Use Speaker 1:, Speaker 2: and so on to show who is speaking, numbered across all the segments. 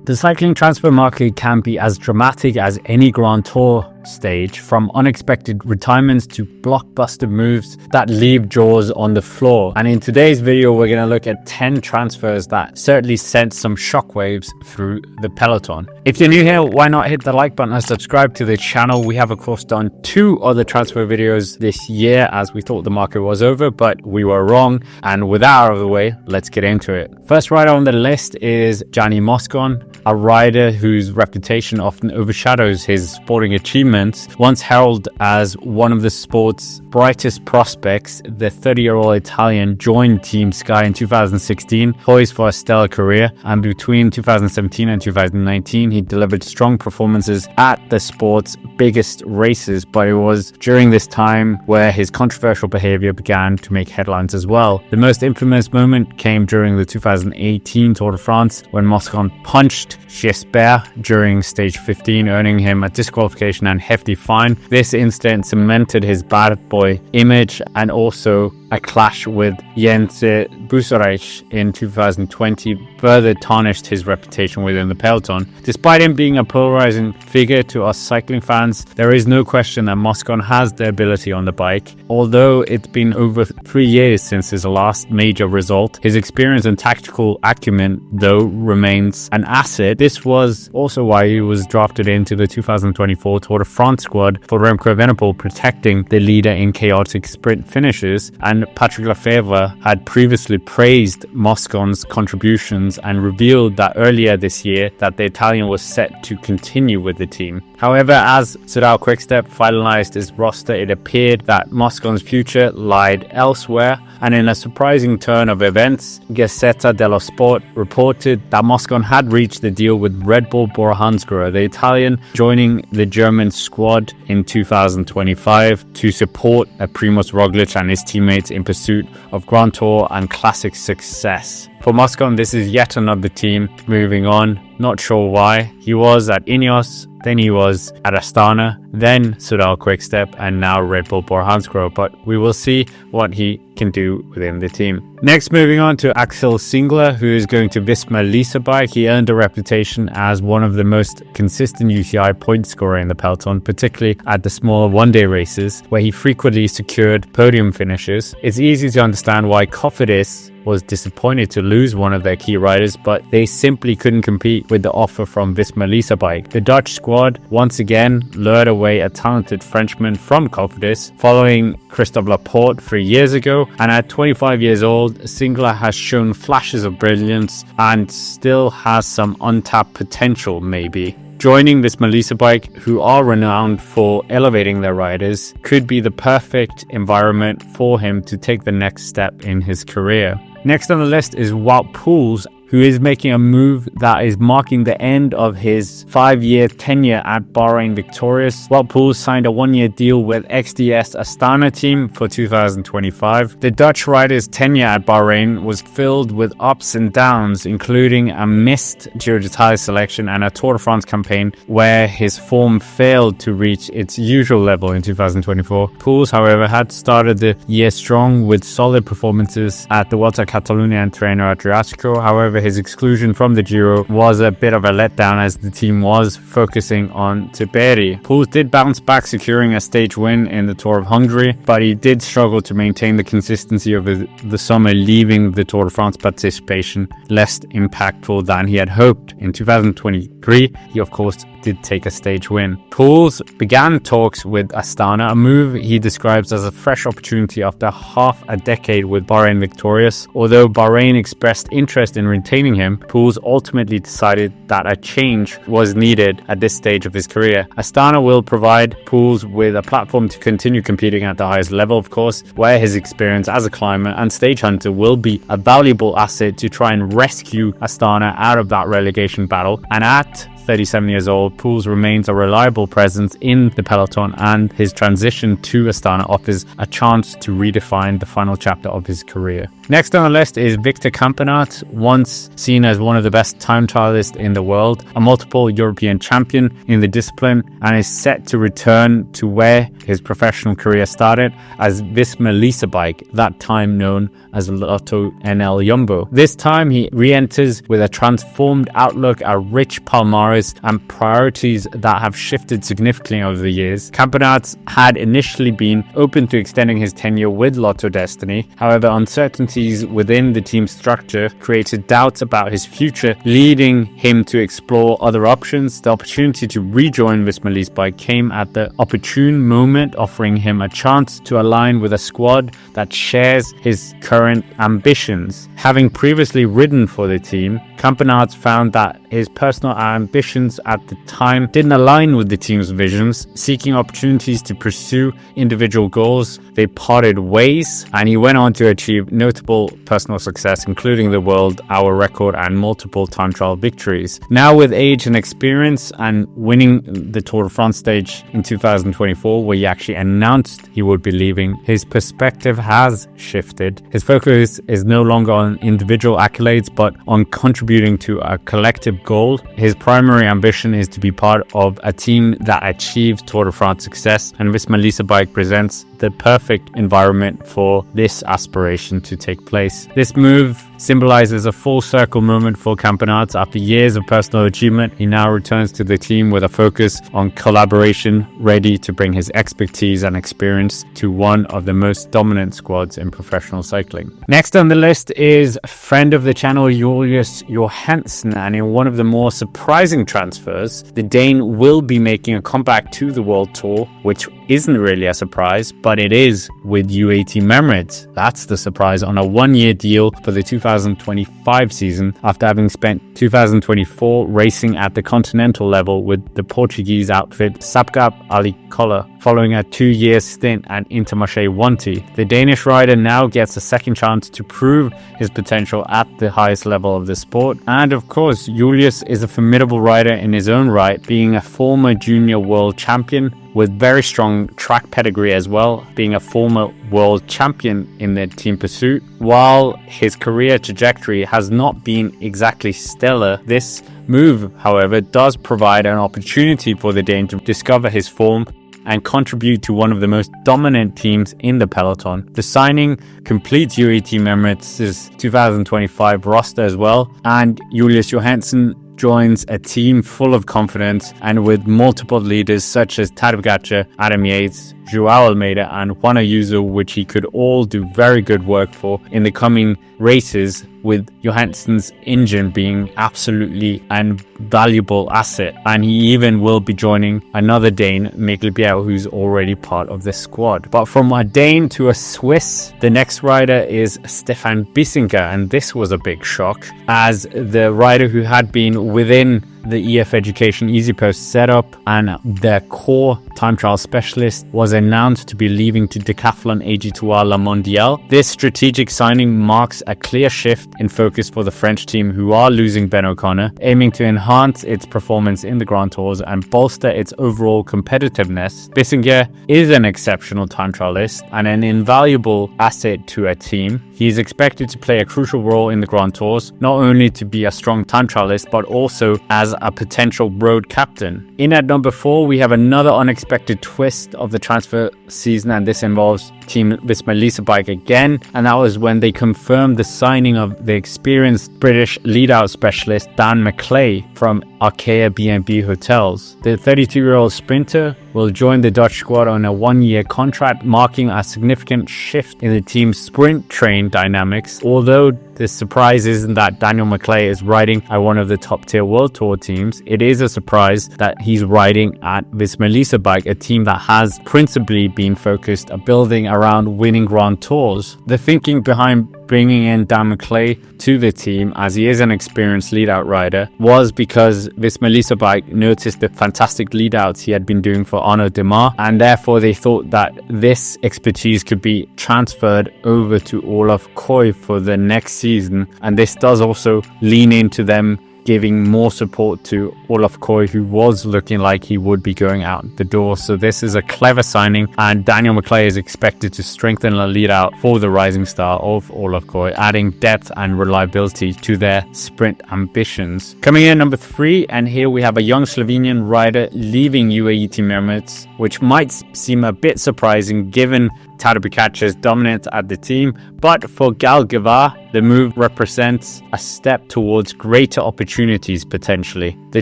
Speaker 1: The cycling transfer market can be as dramatic as any Grand Tour stage, from unexpected retirements to blockbuster moves that leave jaws on the floor. And in today's video, we're going to look at 10 transfers that certainly sent some shockwaves through the peloton. If you're new here, why not hit the like button and subscribe to the channel? We have of course done 2 other transfer videos this year, as we thought the market was over, but we were wrong. And with that out of the way, let's get into it. First rider on the list is Gianni Moscon, a rider whose reputation often overshadows his sporting achievements. Once heralded as one of the sport's brightest prospects, the 30-year-old Italian joined Team Sky in 2016, poised for a stellar career, and between 2017 and 2019 he delivered strong performances at the sport's biggest races. But it was during this time where his controversial behavior began to make headlines as well. The most infamous moment came during the 2018 Tour de France, when Moscon punched Glivar during stage 15, earning him a disqualification and hefty fine. This incident cemented his bad boy image, and also a clash with Jens Bussereich in 2020 further tarnished his reputation within the peloton. Despite him being a polarizing figure to us cycling fans, there is no question that Moscon has the ability on the bike. Although it's been over 3 years since his last major result, his experience and tactical acumen though remains an asset. This was also why he was drafted into the 2024 Tour de France squad for Remco Evenepoel, protecting the leader in chaotic sprint finishes. And Patrick Lefevre had previously praised Moscon's contributions and revealed that earlier this year that the Italian was set to continue with the team. However, as Soudal Quickstep finalized his roster, it appeared that Moscon's future lied elsewhere, and in a surprising turn of events, Gazzetta dello Sport reported that Moscon had reached the deal with Red Bull Bora-Hansgrohe, the Italian, joining the German squad in 2025 to support Primož Roglic and his teammates in pursuit of Grand Tour and Classic success. For Moscon, this is yet another team moving on. Not sure why. He was at Ineos, then he was at Astana, then Soudal Quickstep, and now Red Bull Bora-Hansgrohe, but we will see what he can do within the team. Next, moving on to Axel Zingler, who is going to Visma Lease Bike. He earned a reputation as one of the most consistent UCI point scorer in the peloton, particularly at the smaller one-day races, where he frequently secured podium finishes. It's easy to understand why Cofidis was disappointed to lose one of their key riders, but they simply couldn't compete with the offer from Visma Lease Bike. The Dutch squad once again lured away a talented Frenchman from Cofidis, following Christophe Laporte 3 years ago, and at 25 years old, Zingler has shown flashes of brilliance and still has some untapped potential maybe. Joining Visma Lease Bike, who are renowned for elevating their riders, could be the perfect environment for him to take the next step in his career. Next on the list is Wout Poels, who is making a move that is marking the end of his 5-year tenure at Bahrain Victorious. Wout Poels signed a 1-year deal with XDS Astana team for 2025. The Dutch rider's tenure at Bahrain was filled with ups and downs, including a missed Giro d'Italia selection and a Tour de France campaign where his form failed to reach its usual level in 2024. Poels, however, had started the year strong with solid performances at the Vuelta a Catalunya and Tirreno Adriatico. However, his exclusion from the Giro was a bit of a letdown, as the team was focusing on Tiperi. Poels did bounce back, securing a stage win in the Tour of Hungary, but he did struggle to maintain the consistency of the summer, leaving the Tour de France participation less impactful than he had hoped. In 2023, he of course did take a stage win. Poels began talks with Astana, a move he describes as a fresh opportunity after half a decade with Bahrain Victorious. Although Bahrain expressed interest in retaining him, Poels ultimately decided that a change was needed at this stage of his career. Astana will provide Poels with a platform to continue competing at the highest level, of course, where his experience as a climber and stage hunter will be a valuable asset to try and rescue Astana out of that relegation battle. And at 37 years old, Poels remains a reliable presence in the peloton, and his transition to Astana offers a chance to redefine the final chapter of his career. Next on the list is Victor Campenaerts, once seen as one of the best time trialists in the world, a multiple European champion in the discipline, and is set to return to where his professional career started as Visma Lease Bike, that time known as Lotto NL Jumbo. This time he re-enters with a transformed outlook, a rich palmares, and priorities that have shifted significantly over the years. Campenaerts had initially been open to extending his tenure with Lotto Destiny. However, uncertainties within the team structure created doubts about his future, leading him to explore other options. The opportunity to rejoin Visma Lease Bike came at the opportune moment, offering him a chance to align with a squad that shares his current ambitions. Having previously ridden for the team, Campenaerts found that his personal ambitions at the time didn't align with the team's visions. Seeking opportunities to pursue individual goals, they parted ways, and he went on to achieve notable personal success, including the world hour record and multiple time trial victories. Now with age and experience, and winning the Tour de France stage in 2024, where he actually announced he would be leaving, his perspective has shifted. His focus is no longer on individual accolades, but on contributing to a collective goal. His primary ambition is to be part of a team that achieves Tour de France success, and Visma Lease Bike presents the perfect environment for this aspiration to take place. This move symbolizes a full circle moment for Campenaerts. After years of personal achievement, he now returns to the team with a focus on collaboration, ready to bring his expertise and experience to one of the most dominant squads in professional cycling. Next on the list is friend of the channel Julius Johansen, and in one of the more surprising transfers, the Dane will be making a comeback to the World Tour, which isn't really a surprise, but it is with UAE Team Emirates. That's the surprise, on a one-year deal for the 2025 season, after having spent 2024 racing at the continental level with the Portuguese outfit Sapgap Ali Koller. Following a 2-year stint at Intermarché Wanty, the Danish rider now gets a second chance to prove his potential at the highest level of the sport. And of course, Julius is a formidable rider in his own right, being a former junior world champion with very strong track pedigree as well, being a former world champion in the team pursuit. While his career trajectory has not been exactly stellar, this move, however, does provide an opportunity for the Dane to discover his form and contribute to one of the most dominant teams in the peloton. The signing completes UAE Team Emirates' 2025 roster as well, and Julius Johansen joins a team full of confidence and with multiple leaders such as Tadej Pogačar, Adam Yates, Joao Almeida and Juan Ayuso, which he could all do very good work for in the coming races, with Johansen's engine being absolutely an valuable asset. And he even will be joining another Dane, McLay, who's already part of the squad. But from a Dane to a Swiss, the next rider is Stefan Bissegger, and this was a big shock, as the rider who had been within the EF Education EasyPost setup and their core time trial specialist was announced to be leaving to Decathlon AG2R La Mondiale. This strategic signing marks a clear shift in focus for the French team, who are losing Ben O'Connor, aiming to enhance its performance in the Grand Tours and bolster its overall competitiveness. Bissegger is an exceptional time trialist and an invaluable asset to a team. He is expected to play a crucial role in the Grand Tours, not only to be a strong time trialist, but also as a potential road captain. In at number 4, we have another unexpected twist of the transfer season, and this involves Team Visma Lease Bike again, and that was when they confirmed the signing of the experienced British lead-out specialist Dan McLay from Arkea B&B Hotels. The 32-year-old sprinter will join the Dutch squad on a 1-year contract, marking a significant shift in the team's sprint train dynamics. Although the surprise isn't that Daniel McLay is riding at one of the top-tier World Tour teams, it is a surprise that he's riding at Visma Lease Bike, a team that has principally been focused on building around winning Grand Tours. The thinking behind bringing in Dan McLay to the team, as he is an experienced lead-out rider, was because Visma Lease Bike noticed the fantastic lead-outs he had been doing for Arnaud Démare, and therefore they thought that this expertise could be transferred over to Olaf Koy for the next season. And this does also lean into them giving more support to Olaf Koy, who was looking like he would be going out the door. So this is a clever signing, and Daniel McLay is expected to strengthen the lead out for the rising star of Olaf Koy, adding depth and reliability to their sprint ambitions. Coming in number 3, and here we have a young Slovenian rider leaving UAE Team Emirates, which might seem a bit surprising given Tadej Pogacar's dominance at the team, but for Glivar, the move represents a step towards greater opportunities potentially. The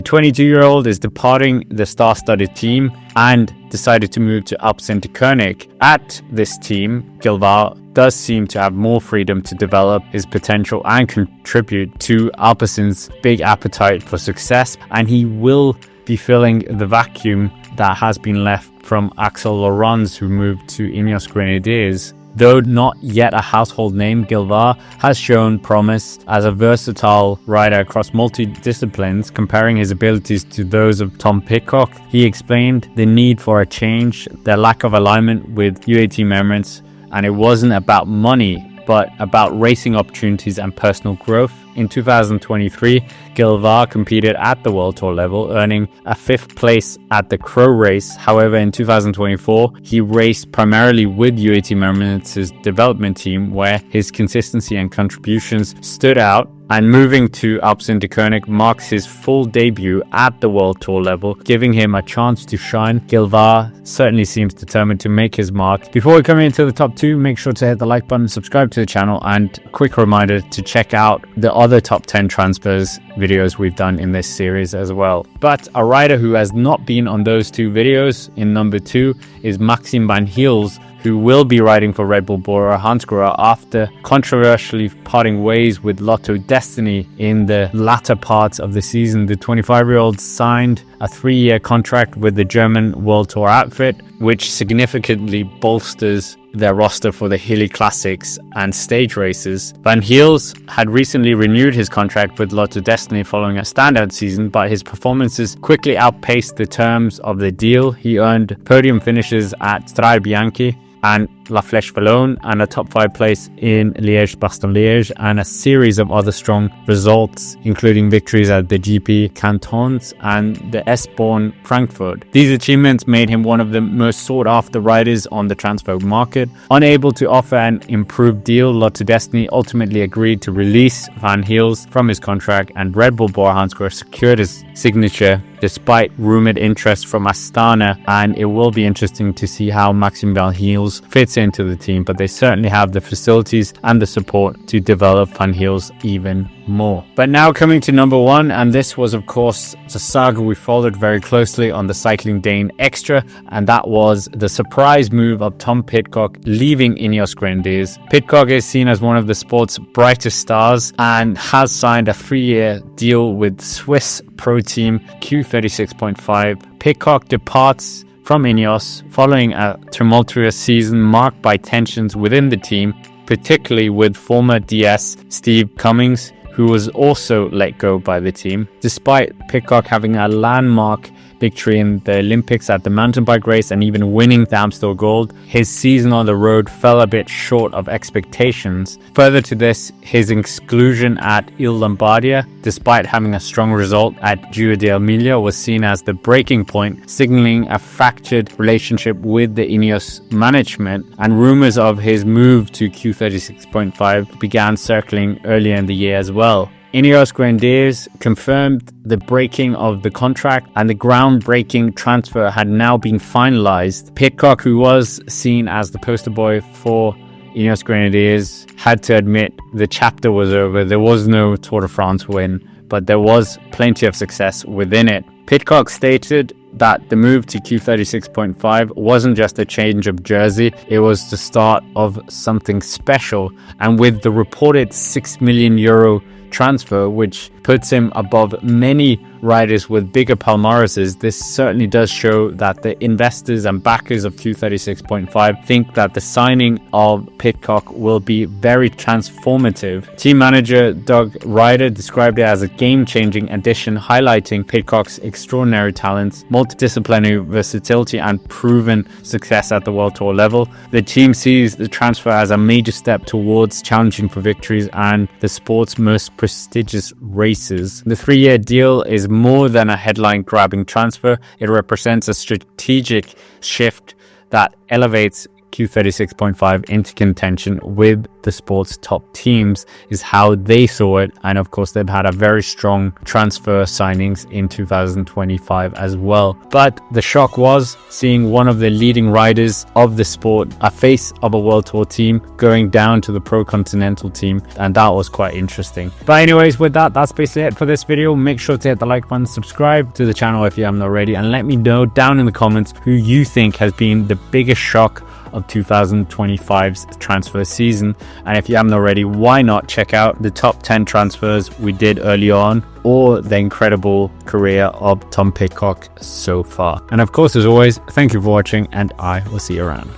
Speaker 1: 22-year-old is departing the star-studded team and decided to move to Alpecin Koenig. At this team, Glivar does seem to have more freedom to develop his potential and contribute to Alpecin's big appetite for success, and he will be filling the vacuum that has been left from Axel Laurens, who moved to Ineos Grenadiers. Though not yet a household name, Glivar has shown promise as a versatile rider across multi-disciplines, comparing his abilities to those of Tom Pidcock. He explained the need for a change, their lack of alignment with UAE Team Emirates, and it wasn't about money, but about racing opportunities and personal growth. In 2023, Glivar competed at the World Tour level, earning a 5th place at the Crow race. However, in 2024, he raced primarily with UAE Team Emirates' development team, where his consistency and contributions stood out. And moving to Alpecin Koenig marks his full debut at the World Tour level, giving him a chance to shine. Glivar certainly seems determined to make his mark. Before we come into the top 2, make sure to hit the like button, subscribe to the channel, and a quick reminder to check out the other top 10 transfers videos we've done in this series as well. But a rider who has not been on those 2 videos in number 2 is Maxim Van Gils, who will be riding for Red Bull Bora Hansgrohe after controversially parting ways with Lotto Destiny in the latter parts of the season. The 25-year-old signed a 3-year contract with the German World Tour outfit, which significantly bolsters their roster for the Hilly Classics and stage races. Van Gils had recently renewed his contract with Lotto Destiny following a standout season, but his performances quickly outpaced the terms of the deal. He earned podium finishes at Strade Bianche and La Flèche Wallonne, and a top 5 place in Liège-Bastogne-Liège, and a series of other strong results, including victories at the GP Cantons and the S-Born Frankfurt. These achievements made him one of the most sought-after riders on the transfer market. Unable to offer an improved deal, Lotto Destiny ultimately agreed to release Van Gils from his contract, and Red Bull Bora Hansgrohe secured his signature despite rumored interest from Astana, and it will be interesting to see how Maxim Van Gils fits into the team, but they certainly have the facilities and the support to develop Van Gils even more. But now coming to number 1, and this was of course the saga we followed very closely on the Cycling Dane Extra, and that was the surprise move of Tom Pidcock leaving Ineos Grenadiers. Pidcock is seen as one of the sport's brightest stars and has signed a 3-year deal with Swiss pro team Q36.5. Pidcock departs from Ineos following a tumultuous season marked by tensions within the team, particularly with former DS Steve Cummings, who was also let go by the team. Despite Pidcock having a landmark victory in the Olympics at the mountain bike race and even winning the Amstel Gold, his season on the road fell a bit short of expectations. Further to this, his exclusion at Il Lombardia, despite having a strong result at Giro d'Emilia, was seen as the breaking point, signaling a fractured relationship with the Ineos management, and rumors of his move to Q36.5 began circling earlier in the year as well. Ineos Grenadiers confirmed the breaking of the contract, and the groundbreaking transfer had now been finalized. Pidcock, who was seen as the poster boy for Ineos Grenadiers, had to admit the chapter was over. There was no Tour de France win, but there was plenty of success within it. Pidcock stated that the move to Q36.5 wasn't just a change of jersey, it was the start of something special. And with the reported €6 million transfer, which puts him above many riders with bigger palmareses, this certainly does show that the investors and backers of Q36.5 think that the signing of Pidcock will be very transformative. Team manager Doug Ryder described it as a game-changing addition, highlighting Pidcock's extraordinary talents, multidisciplinary versatility, and proven success at the World Tour level. The team sees the transfer as a major step towards challenging for victories and the sport's most prestigious races. The 3-year deal is more than a headline-grabbing transfer. It represents a strategic shift that elevates Q36.5 into contention with the sport's top teams, is how they saw it. And of course, they've had a very strong transfer signings in 2025 as well. But the shock was seeing one of the leading riders of the sport, a face of a World Tour team, going down to the Pro Continental team, and that was quite interesting. But anyways, with that, that's basically it for this video. Make sure to hit the like button, subscribe to the channel if you haven't already, and let me know down in the comments who you think has been the biggest shock of 2025's transfer season. And if you haven't already, why not check out the top 10 transfers we did early on, or the incredible career of Tom Pidcock so far. And of course, as always, thank you for watching, and I will see you around.